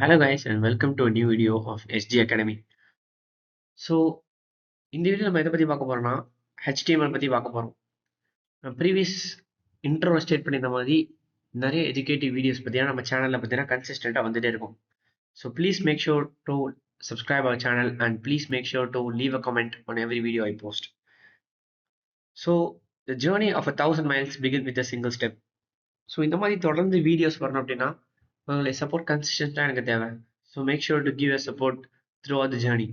Hello guys and welcome to a new video of SG Academy. So இந்த video நம்ம எதை பத்தி பார்க்க போறோம்னா HTML பத்தி பார்க்க போறோம். ப்ரீவியஸ் இன்ட்ரோல ஸ்டேட் பண்ணியிருந்த மாதிரி நிறைய எஜுகேட்டிவ் வீடியோஸ் பத்தினா நம்ம சேனல்ல பத்தினா கன்சிஸ்டண்டா வந்துட்டே இருக்கும். So please make sure to subscribe our channel and please make sure to leave a comment on every video I post. So the journey of 1,000 miles begins with a single step. So இந்த மாதிரி தொடர்ந்து videos வரணும் அப்படின்னா உங்களுடைய support கன்சிஸ்டண்டா எனக்கு தேவை. So make sure to give your support throughout the journey.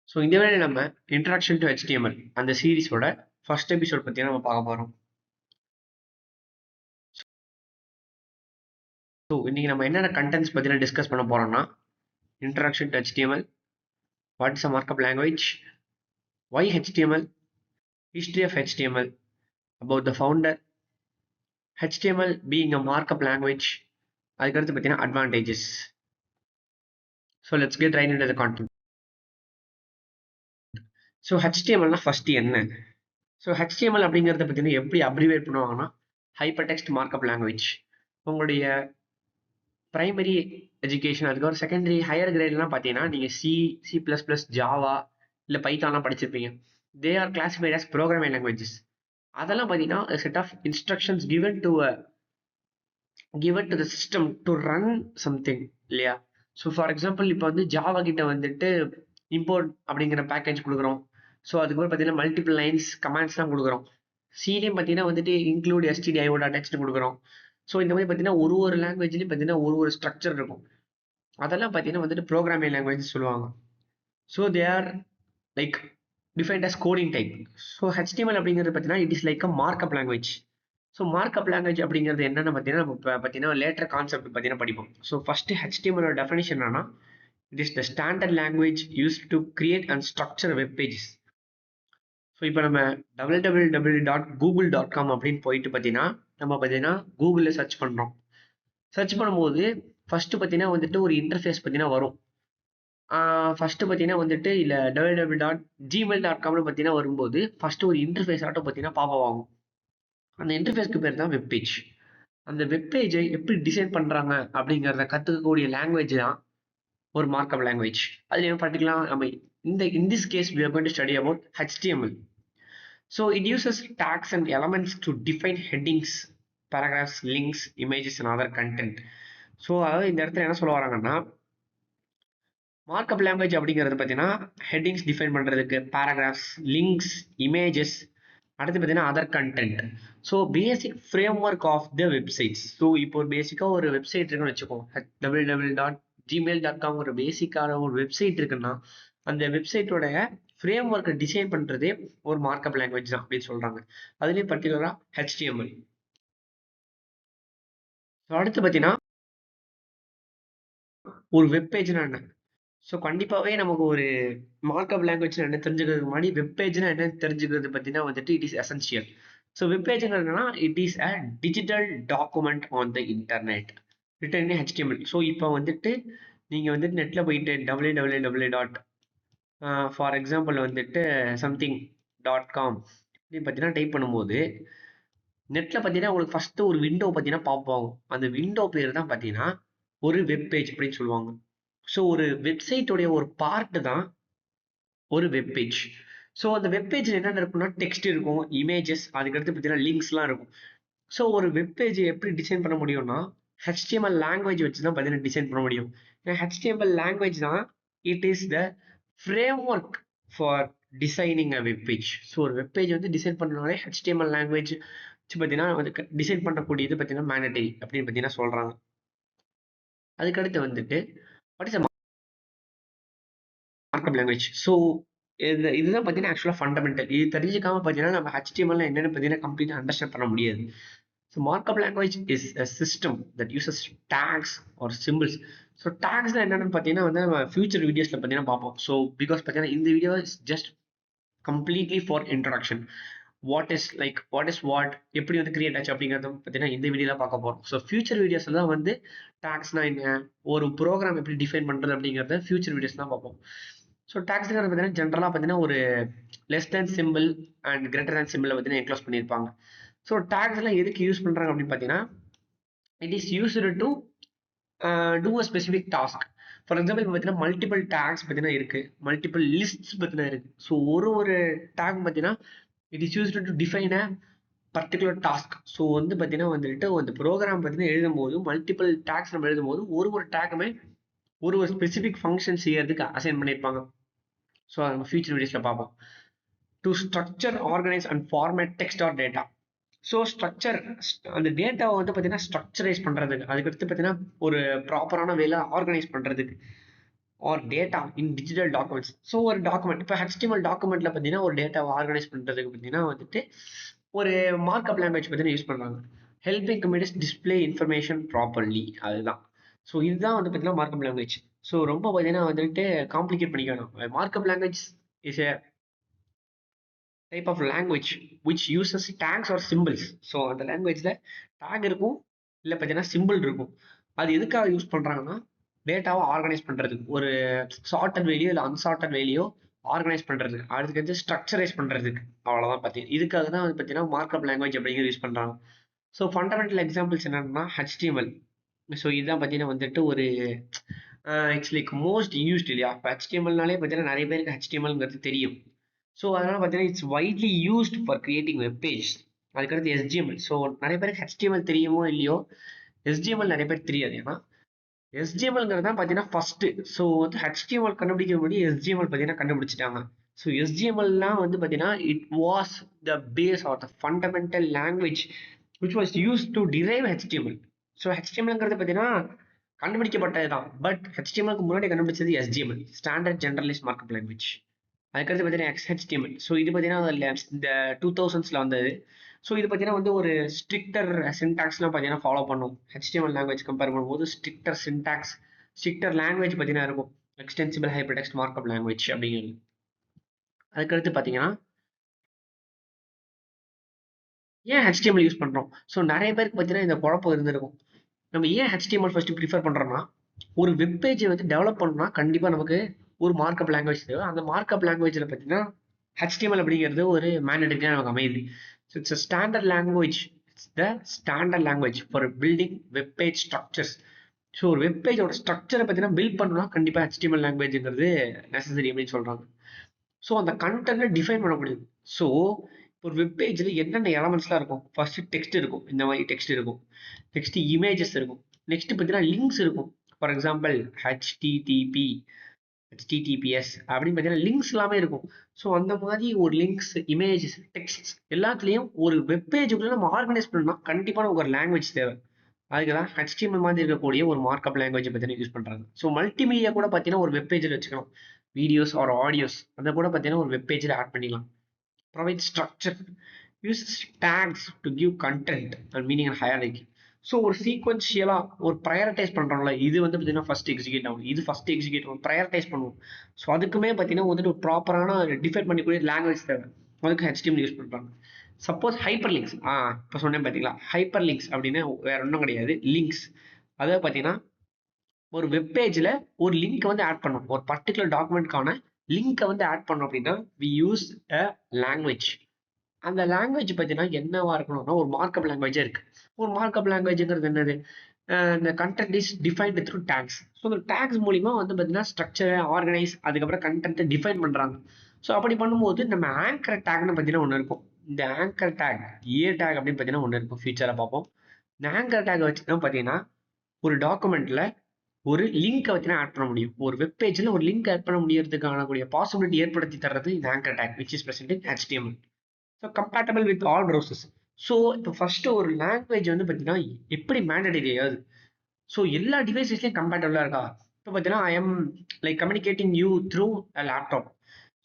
So இந்த வேலை நம்ம இன்ட்ராக்ஷன் டு HTML அந்த சீரீஸோட ஃபர்ஸ்ட் எபிசோட் பற்றி நம்ம பார்க்க போகிறோம். ஸோ இன்னைக்கு நம்ம என்னென்ன கண்டென்ட்ஸ் பற்றின டிஸ்கஸ் பண்ண போகிறோம்னா introduction to HTML, what is a markup language, why HTML, history of HTML, about the founder, HTML being a markup language, அதுக்கடுத்து பார்த்தீங்கன்னா advantages. So let's get right into the content. So HTMLனா first என்ன? So HTML அப்படிங்கிறத பார்த்தீங்கன்னா எப்படி abbreviate பண்ணுவாங்கன்னா hyper text markup language. உங்களுடைய primary education அதுக்கப்புறம் செகண்டரி ஹையர் கிரேட்லாம் பார்த்தீங்கன்னா நீங்கள் C++, ஜாவா இல்லை பைத்தான்லாம் படிச்சிருப்பீங்க. They are classified as programming languages. அதெல்லாம் பார்த்தீங்கன்னா set of instructions given to the system to run something இல்லையா? ஸோ ஃபார் எக்ஸாம்பிள் இப்போ வந்து ஜாவா கிட்ட வந்துட்டு இம்போர்ட் அப்படிங்கிற பேக்கேஜ் கொடுக்குறோம். ஸோ அதுக்கப்புறம் பார்த்தீங்கன்னா மல்டிபிள் லைன்ஸ் கமாண்ட்ஸ்லாம் கொடுக்குறோம். சிலையும் பார்த்தீங்கன்னா வந்துட்டு இன்க்ளூட் stdio.txt கொடுக்குறோம். ஸோ இந்த மாதிரி பார்த்தீங்கன்னா ஒரு லாங்குவேஜ்லையும் பார்த்தீங்கன்னா ஒரு ஸ்ட்ரக்சர் இருக்கும். அதெல்லாம் பார்த்தீங்கன்னா வந்துட்டு ப்ரோக்ராமிங் லாங்குவேஜ் சொல்லுவாங்க. So they are like defined as coding type. So HTML அப்படிங்கிறது பார்த்தீங்கன்னா it is like a markup language. So markup language அப்படிங்கிறது என்னென்னு பார்த்தீங்கன்னா நம்ம பார்த்தீங்கன்னா லேட்டர் கான்செப்ட் பார்த்தீங்கன்னா படிப்போம். ஸோ ஃபஸ்ட்டு HTML டெஃபினேஷன் என்னன்னா it is the standard language use to create and structure web pages. So இப்போ நம்ம www.google.com அப்படின்னு போயிட்டு பார்த்தீங்கன்னா நம்ம பார்த்தீங்கன்னா கூகுளில் சர்ச் பண்ணுறோம். சர்ச் பண்ணும்போது ஃபஸ்ட்டு பார்த்தீங்கன்னா வந்துட்டு ஒரு இன்டர்ஃபேஸ் பார்த்தீங்கன்னா வரும். ஃபஸ்ட்டு பார்த்தீங்கன்னா வந்துட்டு இல்லை www.gmail.comனு பார்த்தீங்கன்னா வரும்போது ஃபஸ்ட்டு ஒரு இன்டர்ஃபேஸ் ஆட்டம் பார்த்தீங்கன்னா பாப்பா ஆகும். அந்த இன்டர்ஃபேஸ்க்கு பேர் தான் வெப் பேஜ். அந்த வெப் பேஜை எப்படி டிசைன் பண்ணுறாங்க அப்படிங்கிறத கற்றுக்கக்கூடிய லாங்குவேஜ் தான் ஒரு மார்க்அப் லாங்குவேஜ். அதில் பார்த்துக்கலாம் நம்ம in this case we are going to study about HTML. So it uses tags and elements to define headings, paragraphs, links, images and other content. So அதாவது இந்த இடத்துல என்ன சொல்ல வராங்கன்னா மார்க்அப் லாங்குவேஜ் அப்படிங்கிறது பார்த்தீங்கன்னா ஹெட்டிங்ஸ் டிஃபைன் பண்ணுறதுக்கு, பேராகிராஃப்ஸ், லிங்க்ஸ், இமேஜஸ், அடுத்து பார்த்தீங்கன்னா other content. So basic framework of the websites. So இப்போ ஒரு பேசிக்காக ஒரு வெப்சைட் இருக்குன்னு வச்சுக்கோங்க. www.gmail.com ஒரு பேசிக்கான ஒரு வெப்சைட் இருக்குன்னா அந்த வெப்சைட்டோட ஃப்ரேம் ஒர்க்கை டிசைன் பண்ணுறதே ஒரு மார்க்அப் லாங்குவேஜ் தான் அப்படின்னு சொல்கிறாங்க. அதுலேயும் பர்டிகுலராக HTML. அடுத்து பார்த்தீங்கன்னா ஒரு வெப் பேஜ்னா என்ன? ஸோ கண்டிப்பாகவே நமக்கு ஒரு மார்க்அப் லாங்குவேஜ் என்ன தெரிஞ்சுக்கிறதுக்கு முன்னாடி வெப் பேஜ்னா என்ன தெரிஞ்சுக்கிறது பார்த்தீங்கன்னா வந்துட்டு it is essential. So web பேஜ்ங்கிறதுனா it is a digital document on the internet written in HTML. So இப்போ வந்துட்டு நீங்கள் வந்துட்டு நெட்டில் போயிட்டு www. ஃபார் எக்ஸாம்பிள் வந்துட்டு something.com அப்படின்னு பார்த்தீங்கன்னா டைப் பண்ணும்போது நெட்டில் பார்த்தீங்கன்னா உங்களுக்கு ஃபஸ்ட்டு ஒரு விண்டோ பார்த்தீங்கன்னா பார்ப்போம். அந்த விண்டோ பேர் தான் பார்த்தீங்கன்னா ஒரு வெப் பேஜ் அப்படின்னு சொல்லுவாங்க. ஸோ ஒரு வெப்சைட்டோடைய ஒரு பார்ட் தான் ஒரு வெப் பேஜ். ஸோ அந்த வெப் பேஜில் என்னென்ன இருக்குன்னா டெக்ஸ்ட் இருக்கும், இமேஜஸ், அதுக்கடுத்து பார்த்தீங்கன்னா லிங்க்ஸ்லாம் இருக்கும். ஸோ ஒரு வெப் பேஜ் எப்படி டிசைன் பண்ண முடியும்னா HTML லாங்குவேஜ் வச்சு தான் பார்த்தீங்கன்னா டிசைன் பண்ண முடியும். ஏன்னா HTML லாங்குவேஜ் தான் it is the frame work for designing a web page. So ஒரு வெப் பேஜ் வந்து டிசைன் பண்ணனாலே HTML லாங்குவேஜ் வச்சு பார்த்தீங்கன்னா வந்து டிசைன் பண்ணக்கூடியது பார்த்தீங்கன்னா மேண்டட்டரி அப்படின்னு பார்த்தீங்கன்னா சொல்கிறாங்க. அதுக்கடுத்து வந்துட்டு what is markup language. So இதுதான் பார்த்தீங்கன்னா ஆக்சுவலாக ஃபண்டமெண்டல். இது தெரிஞ்சுக்காம பார்த்தீங்கன்னா நம்ம HTML என்னன்னு பார்த்தீங்கன்னா கம்ப்ளீட்டாக அண்டர்ஸ்டாண்ட் பண்ண முடியாது. So markup language is a system that uses tags or symbols. So tags என்னென்னு பார்த்தீங்கன்னா வந்து நம்ம ஃபியூச்சர் வீடியோஸில் பார்த்தீங்கன்னா பார்ப்போம். ஸோ பிகாஸ் பார்த்தீங்கன்னா இந்த video is just completely for introduction. What is what எப்படி வந்து கிரியேட் ஆச்சு அப்படிங்கிறத பார்த்தீங்கன்னா இந்த வீடியோவில் பார்க்க போகிறோம். ஸோ ஃபியூச்சர் வீடியோஸில் தான் வந்து டேக்ஸ்னா என்ன, ஒரு ப்ரோக்ராம் எப்படி டிஃபைன் பண்ணுறது அப்படிங்கிறத ஃபியூச்சர் வீடியோஸ் தான் பார்ப்போம். ஸோ டேக்ஸ்ங்கிறது பார்த்தீங்கன்னா ஜென்ரலாக பார்த்தீங்கன்னா ஒரு less than simple and greater than சிம்பிளை பார்த்தீங்கன்னா என்க்ளோஸ் பண்ணியிருப்பாங்க. ஸோ டேக்ஸ் எல்லாம் எதுக்கு யூஸ் பண்றாங்க அப்படின்னு பார்த்தீங்கன்னா, it is used to do a specific task. For example இப்போ பார்த்தீங்கன்னா மல்டிபிள் டேக்ஸ் பார்த்தீங்கன்னா இருக்கு, மல்டிபிள் லிஸ்ட்ஸ் பார்த்தீங்கன்னா இருக்கு. ஸோ ஒரு டேக் பார்த்தீங்கன்னா it is used to define a particular task. So வந்து பார்த்தீங்கன்னா வந்துட்டு அந்த ப்ரோக்ராம் பார்த்தீங்கன்னா எழுதும்போது மல்டிபிள் டேக்ஸ் நம்ம எழுதும்போது ஒரு டேக்குமே ஒரு ஸ்பெசிஃபிக் ஃபங்க்ஷன் செய்யறதுக்கு அசைன் பண்ணியிருப்பாங்க. ஸோ அதை நம்ம ஃபியூச்சர் வீடியோஸில் பார்ப்போம். To structure, organise and format text or data. So structure, அந்த டேட்டாவை வந்து பார்த்தீங்கன்னா ஸ்ட்ரக்சரைஸ் பண்ணுறதுக்கு, அதுக்கடுத்து பார்த்தீங்கன்னா ஒரு ப்ராப்பரான வேலை ஆர்கனைஸ் பண்ணுறதுக்கு, or data in digital documents. So ஒரு டாக்குமெண்ட் இப்போ HTML டாக்குமெண்ட்டில் பார்த்தீங்கன்னா ஒரு டேட்டாவை ஆர்கனைஸ் பண்ணுறதுக்கு பார்த்தீங்கன்னா வந்துட்டு ஒரு மார்க்அப் லாங்குவேஜ் பார்த்தீங்கன்னா யூஸ் பண்ணுறாங்க. Helping communities display information properly, அதுதான். ஸோ இதுதான் வந்து பார்த்தீங்கன்னா மார்க்அப் லாங்குவேஜ். ஸோ ரொம்ப பார்த்தீங்கன்னா வந்துட்டு காம்ப்ளிகேட் பண்ணிக்கணும். Markup language is a type of language which uses tags or symbols. So அந்த லாங்குவேஜில் டேக் இருக்கும், இல்லை பார்த்தீங்கன்னா சிம்பிள் இருக்கும். அது எதுக்காக யூஸ் பண்ணுறாங்கன்னா டேட்டாவை ஆர்கனைஸ் பண்ணுறதுக்கு, ஒரு சார்ட்டட் வேலையோ இல்லை அன்சார்ட்டட் வேலையோ ஆர்கனைஸ் பண்ணுறதுக்கு, அதுக்கு வந்து ஸ்ட்ரக்சரைஸ் பண்ணுறதுக்கு, அவ்வளோதான் பார்த்தீங்கன்னா. இதுக்காக தான் வந்து பார்த்தீங்கன்னா மார்க்அப் லாங்குவேஜ் அப்படிங்கிறது யூஸ் பண்ணுறாங்க. ஸோ ஃபண்டமெண்டல் எக்ஸாம்பிள்ஸ் என்னன்னா HTML. ஸோ இதுதான் பார்த்தீங்கன்னா வந்துட்டு ஒரு இட்ஸ் லைக் மோஸ்ட் யூஸ்ட் இல்லையா. இப்போ HTMLனாலே பார்த்தீங்கன்னா நிறைய பேருக்கு HTMLங்கிறது தெரியும். ஸோ அதனால பார்த்தீங்கன்னா it's widely used for creating web page. அதுக்கடுத்து SGML. ஸோ நிறைய பேருக்கு HTML தெரியுமோ இல்லையோ, SGML நிறைய பேர் தெரியாது. ஏன்னா SGMLங்கிறது தான் பார்த்தீங்கன்னா ஃபர்ஸ்ட். ஸோ வந்து HTML கண்டுபிடிக்க முன்னாடி SGML பார்த்தீங்கன்னா கண்டுபிடிச்சிட்டாங்க. ஸோ SGMLலாம் வந்து பார்த்தீங்கன்னா it was the base or the fundamental language which was use to drive HTML. So HTMLங்கிறது பார்த்தீங்கன்னா கண்டுபிடிக்கப்பட்டது தான். பட் HTMLக்கு முன்னாடி கண்டுபிடிச்சது SGML, standard generalised markup language. அதுக்கடுத்து பார்த்தீங்கன்னா XHTML. ஸோ இது பார்த்தீங்கன்னா இந்த 2000ஸ்ல வந்தது. ஸோ இது பார்த்தீங்கன்னா வந்து ஒரு ஸ்ட்ரிக்டர் சின்டாக்ஸ்லாம் பார்த்தீங்கன்னா ஃபாலோ பண்ணும். HTML லாங்குவேஜ் கம்பேர் பண்ணும்போது ஸ்ட்ரிக்டர் சின்டாக்ஸ், ஸ்ட்ரிக்டர் லாங்குவேஜ் பார்த்தீங்கன்னா இருக்கும். எக்ஸ்டென்சிபிள் ஹைப்பர்டெக்ஸ்ட் மார்க்அப் லாங்குவேஜ் அப்படிங்கிறது. அதுக்கடுத்து பார்த்தீங்கன்னா ஏன் HTML யூஸ் பண்ணுறோம்? ஸோ நிறைய பேருக்கு பார்த்தீங்கன்னா இந்த குழப்பம் இருந்திருக்கும். நம்ம ஏன் HTML ஃபர்ஸ்ட் ப்ரிஃபர் பண்ணுறோம்னா, ஒரு வெப் பேஜை வந்து டெவலப் பண்ணணும்னா கண்டிப்பாக நமக்கு ஒரு மார்க்அப் லாங்குவேஜ் தேவை. அந்த மார்க்அப் லாங்குவேஜில் பார்த்தீங்கன்னா HTML அப்படிங்கிறது ஒரு மேண்டேட்டரியாக நமக்கு அமையுது. So it's standard language. It's the standard language for building web page structures. So ஒரு வெப் பேஜோட ஸ்ட்ரக்சரை பார்த்தீங்கன்னா பில்ட் பண்ணணும்னா கண்டிப்பாக HTML லாங்குவேஜ்ங்கிறது நெசசரி அப்படின்னு சொல்கிறாங்க. ஸோ அந்த கண்டென்ட்டை டிஃபைன் பண்ண முடியும். ஸோ ஒரு வெப் பேஜில் என்னென்ன எலமெண்ட்ஸ்லாம் இருக்கும்? ஃபர்ஸ்ட் டெக்ஸ்ட் இருக்கும், இந்த மாதிரி டெக்ஸ்ட் இருக்கும். நெக்ஸ்ட் இமேஜஸ் இருக்கும். நெக்ஸ்ட் பார்த்தீங்கன்னா லிங்க்ஸ் இருக்கும். ஃபார் எக்ஸாம்பிள் HTTPS அப்படின்னு பார்த்தீங்கன்னா லிங்க்ஸ் எல்லாமே இருக்கும். ஸோ அந்த மாதிரி ஒரு லிங்க்ஸ், இமேஜஸ், டெக்ஸ்ட் எல்லாத்துலேயும் ஒரு வெப் பேஜுக்குள்ள நம்ம ஆர்கனைஸ் பண்ணணும்னா கண்டிப்பான ஒரு லாங்குவேஜ் தேவை. அதுக்கு தான் HTML மாதிரி இருக்கக்கூடிய ஒரு மார்க்அப் லாங்குவேஜ் பார்த்தீங்கன்னா யூஸ் பண்ணுறாங்க. ஸோ மல்டிமீடியா கூட பார்த்தீங்கன்னா ஒரு வெப் பேஜில் வச்சுக்கலாம். வீடியோஸ் ஆர் ஆடியோஸ் அதை கூட பார்த்தீங்கன்னா ஒரு வெப் பேஜில் ஆட் பண்ணிக்கலாம். Provide structure, uses tags to give content and meaning and hierarchy. So ஒரு சீக்வன்ஷியலா ஒரு ப்ரையாரிட்டைஸ் பண்றோம்ல, இது வந்து பார்த்தீங்கன்னா ஃபர்ஸ்ட் எக்ஸிக்யூட் ஆகும், இது ஃபர்ஸ்ட் எக்ஸிக்யூட் ஆகும், ப்ரையாரிட்டைஸ் பண்ணுவோம். ஸோ அதுக்குமே பார்த்தீங்கன்னா வந்துட்டு ஒரு ப்ராப்பரான டிஃபைன் பண்ணிக்கூடிய லாங்குவேஜ் தேவை. அதுக்கு HTML யூஸ் பண்றாங்க. சப்போஸ் ஹைப்பர் லிங்க்ஸ், இப்போ சொன்னேன் பார்த்தீங்களா, ஹைப்பர் லிங்க்ஸ் அப்படின்னா வேற ஒன்றும் கிடையாது, லிங்க்ஸ். அதாவது பார்த்தீங்கன்னா ஒரு வெப் பேஜில் ஒரு லிங்க் வந்து ஆட் பண்ணணும், ஒரு பர்டிகுலர் டாக்குமெண்ட்கான லிங்கை வந்து ஆட் பண்ணோம் அப்படின்னா வி யூஸ் அ லாங்குவேஜ். அந்த லாங்குவேஜ் பார்த்தீங்கன்னா என்னவா இருக்கணும்னா ஒரு மார்க்அப் லாங்குவேஜே இருக்கு. ஒரு மார்க்அப் லாங்குவேஜ்ங்கிறது என்னது? இந்த content is defined through tags. So இந்த டேக்ஸ் மூலிமா வந்து பார்த்தீங்கன்னா ஸ்ட்ரக்சரை ஆர்கனைஸ், அதுக்கப்புறம் கண்டென்ட்டை டிஃபைன் பண்ணுறாங்க. ஸோ அப்படி பண்ணும்போது நம்ம ஆங்கர் டேக்னு பார்த்தீங்கன்னா ஒன்று இருக்கும். இந்த ஆங்கர் டேக், டேக் அப்படின்னு பார்த்தீங்கன்னா ஒன்று இருக்கும். ஃபியூச்சரை பார்ப்போம். இந்த ஆங்கர் டேக் வச்சு தான் பார்த்தீங்கன்னா ஒரு டாக்குமெண்ட்ல ஒரு லிங்க் வச்சுனா ஆட் பண்ண முடியும். ஒரு வெப் பேஜில் ஒரு லிங்க் ஆட் பண்ண முடியறதுக்கான கூடிய பாசிபிலிட்டி ஏற்படுத்தி தர்றது இந்த anchor tag which is present in HTML. So compatible with all browsers. So இப்போ ஃபர்ஸ்ட் ஒரு லாங்குவேஜ் வந்து பார்த்தீங்கன்னா எப்படி மேண்டேட்டரி ஆகுது? ஸோ எல்லா டிவைசஸ்லையும் கம்பேட்டபிளாக இருக்கா? இப்போ பார்த்தீங்கன்னா I am like communicating you through a laptop.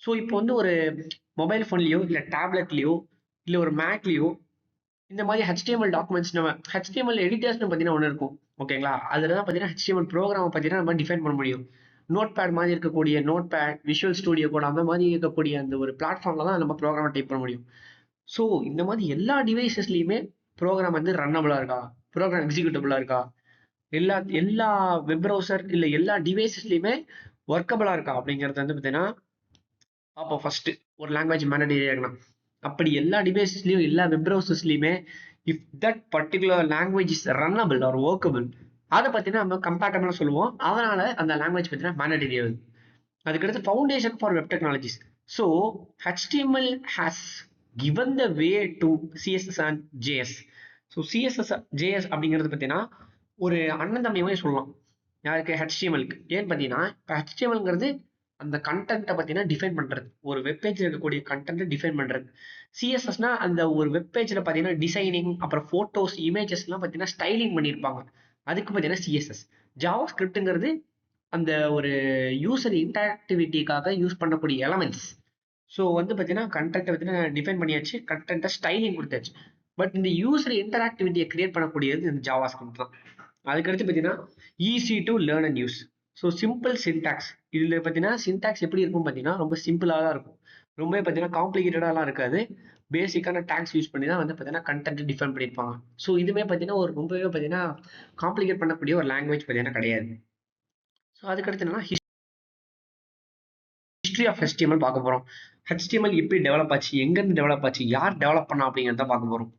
So இப்போ வந்து ஒரு மொபைல் ஃபோன்லேயோ இல்லை டேப்லெட்லேயோ இல்லை ஒரு மேக்லேயோ இந்த மாதிரி HTML டாக்குமெண்ட்ஸ் நம்ம HTML எடிட்டர்ஸ்னு பார்த்தீங்கன்னா ஒன்று இருக்கும். ஓகேங்களா? அதில் தான் பார்த்தீங்கன்னா HTML ப்ரோக்ராமை பார்த்தீங்கன்னா நம்ம டிஃபைன் பண்ண முடியும். நோட் பேட் மாதிரி இருக்கக்கூடிய நோட் பேட், விஷுவல் ஸ்டுடியோ கூட அந்த மாதிரி இருக்கக்கூடிய அந்த ஒரு பிளாட்ஃபார்மில் தான் நம்ம ப்ரோக்ராமை டைப் பண்ண முடியும். ஸோ இந்த மாதிரி எல்லா டிவைசஸ்லையுமே ப்ரோக்ராம் வந்து ரன்னபிளாக இருக்கா, ப்ரோக்ராம் எக்ஸிக்யூட்டபிளாக இருக்கா, எல்லா எல்லா வெப் ப்ரௌசர் இல்லை எல்லா டிவைசஸ்லையுமே ஒர்க்கபிளாக இருக்கா அப்படிங்கிறது வந்து பார்த்தீங்கன்னா அப்போ ஃபர்ஸ்ட் ஒரு லாங்குவேஜ் மேண்டேட்டரி இருக்கணும். அப்படி எல்லா டிவைசஸ்லயும் எல்லா வெப் ப்ரௌசர்ஸ்லயுமே if that particular language is runnable or workable, அதை பத்தினா நம்ம கம்பேட்டபிளா சொல்லுவோம். அதனால அந்த லாங்குவேஜ் பத்தினா மேண்டேட்டரி ஆகுது. அதுக்கடுத்து foundation for web technologies. So HTML has given the way to CSS and JS. So CSS JS அப்படிங்கிறது பார்த்தீங்கன்னா ஒரு அண்ணன் தம்பியுமே சொல்லலாம். யாருக்கு? ஹெச்டிஎம்எல்க்கு. ஏன்னு பார்த்தீங்கன்னா இப்போ ஹெச்டிஎம்எல்ங்கிறது அந்த கண்டென்ட்டை பார்த்தீங்கன்னா டிஃபைன் பண்ணுறது, ஒரு வெப்பேஜில் இருக்கக்கூடிய கண்டென்ட்டை டிஃபைன் பண்ணுறது. சிஎஸ்எஸ்னா அந்த ஒரு வெப்பேஜில் பார்த்தீங்கன்னா டிசைனிங், அப்புறம் ஃபோட்டோஸ், இமேஜஸ்லாம் பார்த்தீங்கன்னா ஸ்டைலிங் பண்ணியிருப்பாங்க. அதுக்கு பார்த்தீங்கன்னா சிஎஸ்எஸ். ஜாவா ஸ்கிரிப்ட்டுங்கிறது அந்த ஒரு யூசர் இன்டராக்டிவிட்டிக்காக யூஸ் பண்ணக்கூடிய எலமெண்ட்ஸ். ஸோ வந்து பார்த்தீங்கன்னா கண்டென்ட்டை பார்த்தீங்கன்னா டிஃபைன் பண்ணியாச்சு, கண்டென்ட்டை ஸ்டைலிங் கொடுத்தாச்சு. பட் இந்த யூசர் இன்டராக்டிவிட்டியை கிரியேட் பண்ணக்கூடியது இந்த ஜாவா ஸ்கிரிப்ட் தான். அதுக்கடுத்து பார்த்தீங்கன்னா easy to learn and use. So simple syntax. இதில் பார்த்தீங்கன்னா சின்டாக்ஸ் எப்படி இருக்கும் பார்த்தீங்கன்னா ரொம்ப சிம்பிளாக தான் இருக்கும். ரொம்ப பார்த்தீங்கன்னா காம்ப்ளிகேட்டடாலாம் இருக்காது. பேசிக்கான டேக்ஸ் யூஸ் பண்ணி தான் வந்து பார்த்தீங்கன்னா கண்டென்ட் டிஃபைன் பண்ணியிருப்பாங்க. ஸோ இதுவுமே பார்த்தீங்கன்னா ஒரு ரொம்பவே பார்த்தீங்கன்னா காம்ப்ளிகேட் பண்ணக்கூடிய ஒரு லாங்குவேஜ் பார்த்தீங்கன்னா கிடையாது. ஸோ அதுக்கடுத்து என்னன்னா ஹிஸ்ட்ரி ஆஃப் HTML பார்க்க போகிறோம். HTML எப்படி டெவலப் ஆச்சு, எங்கேருந்து டெவலப் ஆச்சு, யார் டெவலப் பண்ணா அப்படிங்கிறத பார்க்க போகிறோம்.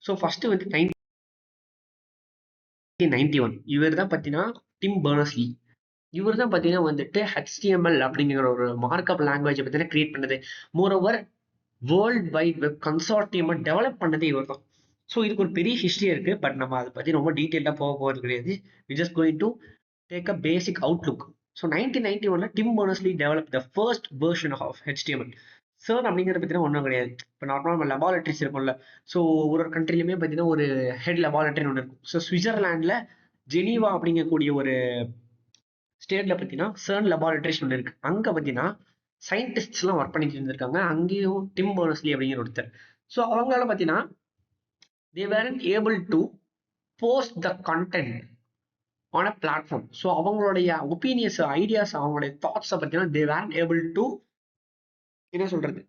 ஸோ ஃபர்ஸ்ட் வந்து 1991 இவர் தான் பார்த்தீங்கன்னா டிம் பெர்னர்ஸ்-லீ. இவர் தான் பார்த்தீங்கன்னா வந்துட்டு HTML அப்படிங்கிற ஒரு மார்க்அப் லாங்குவேஜை பார்த்தீங்கன்னா கிரியேட் பண்ணது. மோரோவர் வேர்ல்ட் வைட் வெப் கன்சார்டியமை டெவலப் பண்ணதே இவர் தான். ஸோ இதுக்கு ஒரு பெரிய ஹிஸ்ட்ரி இருக்கு. பட் நம்ம அதை பற்றி ரொம்ப டீட்டெயிலாக போக போகிறது கிடையாது. We just going to take a basic outlook. So 1991 Tim Berners-Lee develop the first version of HTML. CERN அப்படிங்கிறது பார்த்தீங்கன்னா ஒன்றும் கிடையாது. இப்போ நார்மலாக நம்ம லெபார்டரிஸ் இருக்கும்ல. ஸோ ஒரு கண்ட்ரிலையுமே பார்த்தீங்கன்னா ஒரு ஹெட் லெபார்டரின்னு ஒன்று இருக்கும். ஸோ சுவிட்சர்லாண்டில் ஜெனீவா அப்படிங்கக்கூடிய ஒரு ஸ்டேட்ல பார்த்தீங்கன்னா CERN லெபார்டரிஸ் ஒன்று இருக்கு. அங்கே பார்த்தீங்கன்னா சயின்டிஸ்ட்ஸ்லாம் ஒர்க் பண்ணிட்டு இருந்திருக்காங்க. அங்கேயும் டிம் பெர்னர்ஸ்-லீ அப்படிங்கிற ஒருத்தர். ஸோ அவங்களால பார்த்தீங்கன்னா they weren't able to post the content on a platform. So அவங்களுடைய ஒப்பீனியன்ஸ், ஐடியாஸ், அவங்களுடைய தாட்ஸை பார்த்தீங்கன்னா they weren't able to என்ன சொல்றது,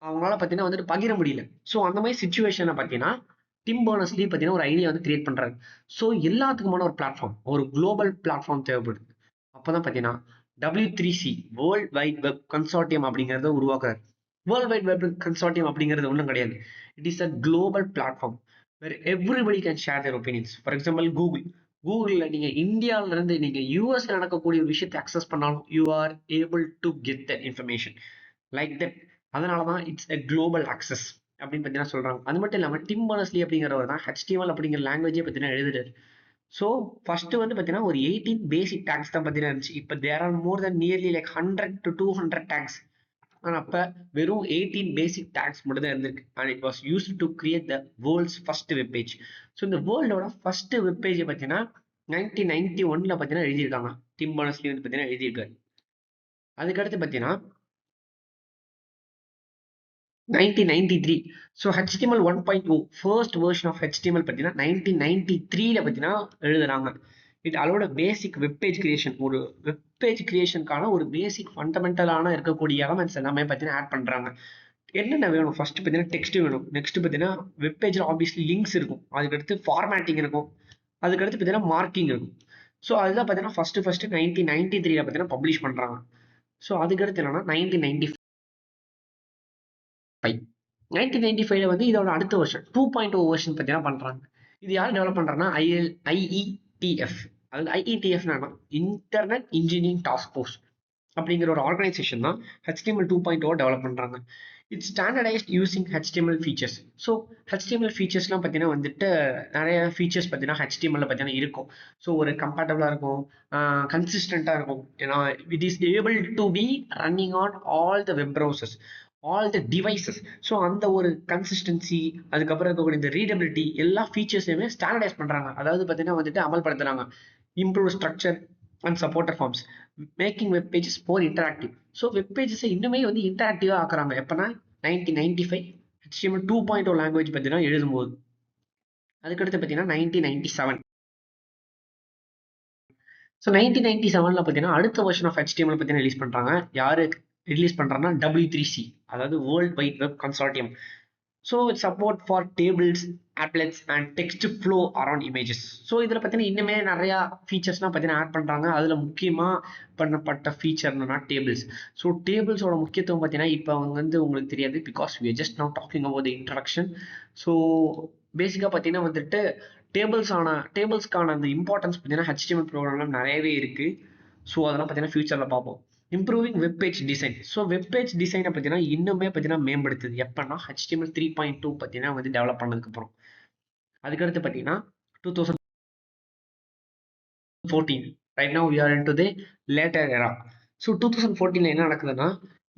அவங்களால பார்த்தீங்கன்னா வந்துட்டு பகிர முடியல. ஸோ அந்த மாதிரி சுச்சுவேஷனை பார்த்தீங்கன்னா டிம் பெர்னர்ஸ்-லீ பார்த்தீங்கன்னா ஒரு ஐடியா வந்து கிரியேட் பண்றாரு. ஸோ எல்லாத்துக்குமான ஒரு பிளாட்ஃபார்ம், ஒரு குளோபல் பிளாட்ஃபார்ம் தேவைப்படுது. அப்பதான் பார்த்தீங்கன்னா W3C world wide web consortium அப்படிங்கிறத உருவாக்குறாரு. வேர்ல்ட் வைட் வெப் கன்சார்டியம் அப்படிங்கிறது ஒன்றும் கிடையாது. It is a global platform where everybody can share their opinions. For example கூகுளில் நீங்கள் இந்தியாவில இருந்து நீங்கள் யூஎஸ்ல நடக்கக்கூடிய ஒரு விஷயத்தை அக்சஸ் பண்ணாலும் you are able to get the information like that. அதனால தான் இட்ஸ் எ குளோபல் அக்சஸ் அப்படின்னு பார்த்தீங்கன்னா சொல்றாங்க. அது மட்டும் இல்லாமல் டிம் பெர்னர்ஸ்-லீ அப்படிங்கிறவர் தான் HTML அப்படிங்கிற லாங்குவேஜே பார்த்தீங்கன்னா எழுதுறாரு. ஸோ ஃபர்ஸ்ட் வந்து பார்த்தீங்கன்னா ஒரு 18 பேசிக் டேக்ஸ் தான் பார்த்தீங்கன்னா இருந்துச்சு. இப்போ there are more than nearly like 100 to 200 tags. ஆனால் அப்போ வெறும் 18 பேசிக் டேக்ஸ் மட்டும் தான் இருந்திருக்கு. And it was used to create the world's first web page. So இந்த வேர்ல்டோட ஃபர்ஸ்ட் வெப் பேஜை பார்த்தீங்கன்னா 1991 பார்த்தீங்கன்னா எழுதியிருக்காங்க. டிம் பெர்னர்ஸ்-லீ வந்து பார்த்தீங்கன்னா எழுதியிருக்காரு. அதுக்கடுத்து பார்த்தீங்கன்னா 1993. So HTML 1.0 first version of HTML பார்த்தீங்கன்னா 1993ல பார்த்தீங்கன்னா எழுதுறாங்க. It allowed basic webpage creation. ஒரு வெப்பேஜ் கிரியேஷனுக்கான ஒரு பேசிக் ஃபண்டமெண்டலான இருக்கக்கூடிய எலமெண்ட்ஸ் எல்லாமே பார்த்தீங்கன்னா ஆட் பண்ணுறாங்க. என்னென்ன வேணும்? ஃபர்ஸ்ட் பார்த்தீங்கன்னா டெக்ஸ்ட் வேணும். நெக்ஸ்ட் பார்த்தீங்கன்னா வெப்பேஜில் ஆப்வியஸ்லி லிங்க்ஸ் இருக்கும். அதுக்கடுத்து ஃபார்மேட்டிங் இருக்கும். அதுக்கடுத்து பார்த்தீங்கன்னா மார்க்கிங் இருக்கும். ஸோ அதுதான் பார்த்தீங்கன்னா ஃபர்ஸ்ட் 1993ல பார்த்தீங்கன்னா பப்ளிஷ் பண்ணுறாங்க. ஸோ அதுக்கடுத்து என்னன்னா 1995 1995ல வந்து இதோட அடுத்த வருஷன் 2.0 வெர்ஷன் பார்த்தீங்கன்னா பண்றாங்க. இது யார் டெவலப் பண்றாங்கன்னா IETF. அதாவது IETF internet engineering task force அப்படிங்கிற ஒரு ஆர்கனைசேஷன் தான் HTML 2.0 டெவலப் பண்றாங்க. It's standardised using HTML features. So HTML ஃபீச்சர்ஸ்லாம் பார்த்தீங்கன்னா வந்துட்டு நிறைய ஃபீச்சர்ஸ் பார்த்தீங்கன்னா HTML பார்த்தீங்கன்னா இருக்கும். ஸோ ஒரு கம்பேட்டபிளாக இருக்கும், கன்சிஸ்டண்ட்டாக இருக்கும். ஏன்னா it is able to B running on all the web browsers, all the devices. So அந்த ஒரு கன்சிஸ்டன்சி, அதுக்கப்புறம் இருக்கக்கூடிய இந்த ரீடபிலிட்டி எல்லா ஃபீச்சர்ஸையுமே ஸ்டாண்டர்டைஸ் பண்ணுறாங்க. அதாவது பார்த்தீங்கன்னா வந்துட்டு அமல்படுத்துறாங்க. Improve structure and supporter forms, making web pages more interactive. So web பேஜஸை இன்னுமே வந்து இன்டராக்டிவாக ஆக்குறாங்க. எப்போனா 1995 HTML 2.0 லாங்குவேஜ் பார்த்தீங்கன்னா எழுதும்போது. அதுக்கடுத்து பார்த்தீங்கன்னா 1997. ஸோ 1997ல பார்த்தீங்கன்னா அடுத்த வெர்ஷன் ஆஃப் HTML பார்த்தீங்கன்னா ரிலீஸ் பண்ணுறாங்க. யாரு ரிலீஸ் பண்ணுறாங்கன்னா W3C, அதாவது world wide web consortium. So support for tables, applets and text flow around images. So இதில் பார்த்தீங்கன்னா இன்னுமே நிறையா ஃபீச்சர்ஸ்லாம் பார்த்தீங்கன்னா ஆட் பண்ணுறாங்க. அதில் முக்கியமாக பண்ணப்பட்ட ஃபீச்சர் என்னன்னா டேபிள்ஸ். ஸோ டேபிள்ஸோட முக்கியத்துவம் பார்த்தீங்கன்னா இப்போ வந்து உங்களுக்கு தெரியாது, because we are just now talking about the introduction. So பேசிக்காக பார்த்தீங்கன்னா வந்துட்டு டேபிள்ஸ்க்கான அந்த இம்பார்ட்டன்ஸ் பார்த்தீங்கன்னா HTML ப்ரோக்ராம்லாம் நிறையவே இருக்குது. ஸோ அதெல்லாம் பார்த்தீங்கன்னா ஃபியூச்சரில் பார்ப்போம். Improving web page design. So web page டிசைனை பார்த்தீங்கன்னா இன்னுமே பார்த்தீங்கன்னா மேம்படுத்துது. எப்பன்னா HTML 3.2 பார்த்தீங்கன்னா வந்து டெவலப் பண்ணதுக்கப்புறம். அதுக்கடுத்து பார்த்தீங்கன்னா 2014. Right now we are into the later era. So 2014 என்ன நடக்குதுன்னா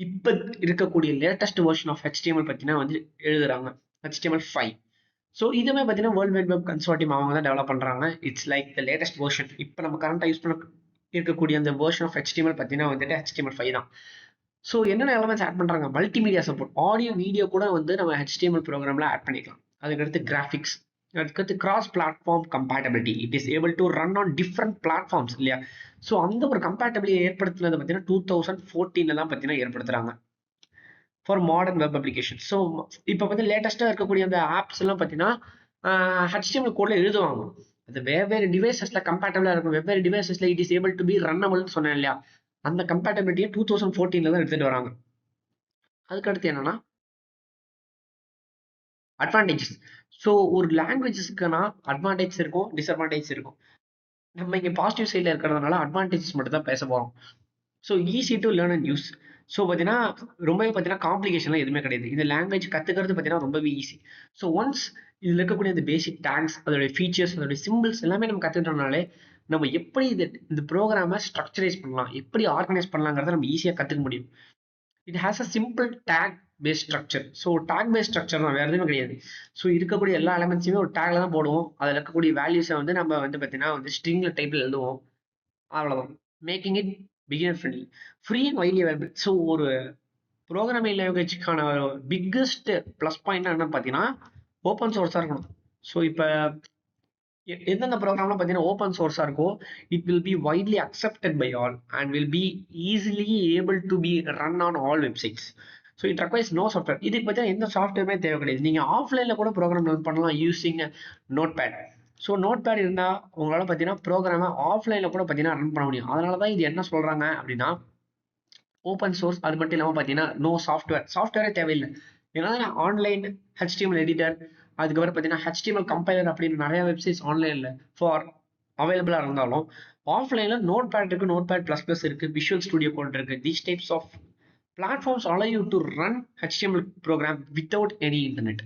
இப்போ இருக்கக்கூடிய லேட்டஸ்ட் வெர்ஷன் ஆஃப் HTML பார்த்தீங்கன்னா வந்து எழுதுறாங்க, HTML5. ஸோ இதுவுமே பார்த்தீங்கன்னா வேர்ல்ட் வைட் வெப் கன்சோர்டியம் அவங்க தான் டெவலப் பண்ணுறாங்க. It's like the latest version. இப்போ நம்ம கரண்டாக யூஸ் பண்ண இருக்கக்கூடிய அந்த வெர்ஷன் ஆஃப் HTML பார்த்தீங்கன்னா வந்துட்டு HTML5 தான். ஸோ என்னென்ன எலமெண்ட்ஸ் ஆட் பண்ணுறாங்க? மல்டிமீடியா சப்போர்ட், ஆடியோ வீடியோ கூட வந்து நம்ம HTML ப்ரோக்ராமில் ஆட் பண்ணிக்கலாம். அதுக்கடுத்து கிராஃபிக்ஸ், அதுக்கடுத்து cross platform compatibility. It is able to run on different platforms இல்லையா? ஸோ அந்த ஒரு கம்பேட்டபிலிட்டி ஏற்படுத்தினது பார்த்தீங்கன்னா 2014 தான் பார்த்தீங்கன்னா ஏற்படுத்துறாங்க for modern web application. So இப்போ வந்து லேட்டஸ்ட்டாக இருக்கக்கூடிய அந்த ஆப்ஸ் எல்லாம் பார்த்தீங்கன்னா HTML கோடில் எழுதுவாங்க. அது வெவ்வேறு டிவைசஸில் கம்பேட்டபிளாக இருக்கும். வெவ்வேறு டிவைசஸில் it is able to be ரன்னபிள்னு சொன்னேன் இல்லையா? அந்த கம்பேட்டபிலிட்டியை 2014 தான் எடுத்துகிட்டு வராங்க. அதுக்கடுத்து என்னன்னா அட்வான்டேஜஸ். ஸோ ஒரு லாங்குவேஜஸ்க்குனா அட்வான்டேஜ் இருக்கும், டிஸ்அட்வான்டேஜ் இருக்கும். நம்ம இங்கே பாசிட்டிவ் சைடில் இருக்கிறதுனால அட்வான்டேஜஸ் மட்டும் தான் பேச போகிறோம். So easy to learn and use. So பார்த்தீங்கன்னா ரொம்பவே பார்த்தீங்கன்னா காம்ப்ளிகேஷன்லாம் எதுவுமே கிடையாது. இந்த லாங்குவேஜ் கற்றுக்கிறது பார்த்தீங்கன்னா ரொம்பவே ஈஸி. ஸோ ஒன்ஸ் இதில் இருக்கக்கூடிய அந்த பேசிக் டேக்ஸ், அதோடைய ஃபீச்சர்ஸ், அதோடைய சிம்பிள்ஸ் எல்லாமே நம்ம கற்றுக்கிட்டோம்னாலே நம்ம எப்படி இந்த ப்ரோக்ராமை ஸ்ட்ரக்சரைஸ் பண்ணலாம், எப்படி ஆர்கனைஸ் பண்ணலாங்கிறத நம்ம ஈஸியாக கற்றுக்க முடியும். It has a simple tag based structure. So tag based structure தான், வேறு எதுவுமே கிடையாது. ஸோ இருக்கக்கூடிய எல்லா எலமெண்ட்ஸுமே ஒரு டேக்ல தான் போடுவோம். அதில் இருக்கக்கூடிய வேல்யூஸை வந்து நம்ம வந்து பார்த்தீங்கன்னா வந்து ஸ்ட்ரிங்ல டைப்பில் எழுதுவோம். அவ்வளோதான். Making it beginner friendly, free and widely available. So ஒரு ப்ரோக்ராமிங் லாங்குவேஜுக்கான பிக்கஸ்ட் ப்ளஸ் பாயிண்ட் என்ன பார்த்தீங்கன்னா ஓப்பன் சோர்ஸாக இருக்கணும். ஸோ இப்போ எந்தெந்த ப்ரோக்ராம்லாம் பார்த்தீங்கன்னா ஓப்பன் சோர்ஸாக இருக்கோ it will be widely accepted by all and will be easily able to be run on all websites. So it requires no software. இதுக்கு பார்த்தீங்கன்னா எந்த சாஃப்ட்வேருமே தேவை கிடையாது. நீங்கள் ஆஃப்லைனில் கூட ப்ரோக்ராம் ரன் பண்ணலாம் using Notepad. So Notepad இருந்தால் உங்களால் பார்த்தீங்கன்னா ப்ரோக்ராமை ஆஃப்லைனில் கூட பார்த்தீங்கன்னா ரன் பண்ண முடியும். அதனால தான் இது என்ன சொல்கிறாங்க அப்படின்னா ஓப்பன் சோர்ஸ். அது மட்டும் இல்லாமல் பார்த்தீங்கன்னா நோ சாஃப்ட்வேரே தேவையில்லை. ஏன்னா ஆன்லைன் HTML எடிட்டர், அதுக்கப்புறம் பார்த்தீங்கன்னா HTML கம்பைலர் அப்படின்னு நிறைய வெப்சைட்ஸ் ஆன்லைனில் ஃபார் அவைலபிளாக இருந்தாலும் ஆஃப்லைனில் நோட் பேட் இருக்குது, நோட் பேட் ப்ளஸ் ப்ளஸ் இருக்குது, விஷுவல் ஸ்டுடியோ கோட் இருக்குது. These types of platforms allow you to run HTML program without any internet.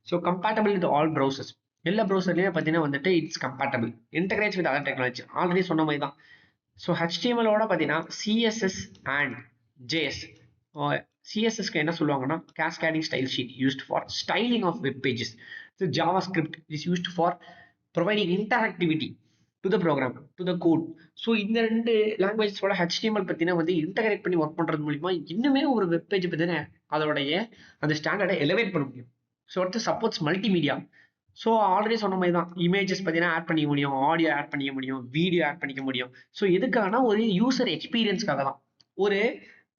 So compatible with all browsers. எல்லா ப்ரௌசர்லையுமே பார்த்தீங்கன்னா வந்துட்டு it's compatible, integrates with other technology. Already சொன்ன மாதிரி தான். So HTML-ஓட பார்த்தீங்கன்னா CSS அண்ட் JS. CSSக்கு என்ன சொல்லுவாங்கன்னா cascading style sheet used for styling of web pages. So JavaScript is used for providing interactivity to the program, to the code. So இந்த ரெண்டு லாங்குவேஜஸோட HTML பார்த்தீங்கன்னா வந்து இன்டகிரேட் பண்ணி ஒர்க் பண்ணுறது மூலிமா இன்னுமே ஒரு வெப்பேஜ் பார்த்தீங்கன்னா அதோடைய அந்த ஸ்டாண்டர்டை எலிவேட் பண்ண முடியும். ஸோ அடுத்து சப்போர்ட்ஸ் மல்டிமீடியா. ஸோ ஆல்ரெடி சொன்ன மாதிரி தான் இமேஜஸ் பார்த்தீங்கன்னா ஆட் பண்ணிக்க முடியும், ஆடியோ ஆட் பண்ணிக்க முடியும், வீடியோ ஆட் பண்ணிக்க முடியும். ஸோ எதுக்காகனா ஒரு யூசர் எக்ஸ்பீரியன்ஸ்க்காக தான், ஒரு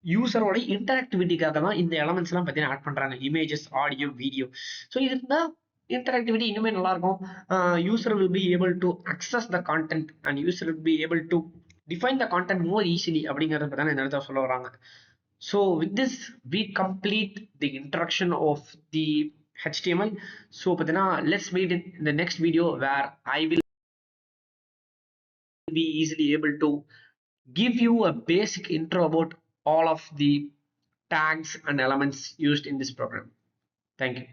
யூசரோட இன்டராக்டிவிட்டிக்காக தான் இந்த எலமெண்ட்ஸ்லாம் பார்த்தீங்கன்னா ஆட் பண்ணுறாங்க, இமேஜஸ், ஆடியோ, வீடியோ. ஸோ இது இருந்தால் interactivity இன்னுமே நல்லா இருக்கும். User will be able to access the content and user will be able to define the content more easily அப்படிங்கறத தான் இந்த இடத்துல சொல்ல வராங்க. So with this we complete the introduction of the HTML. So பார்த்தீங்கன்னா let's meet in the next video where I will be easily able to give you a basic intro about all of the tags and elements used in this program. Thank you.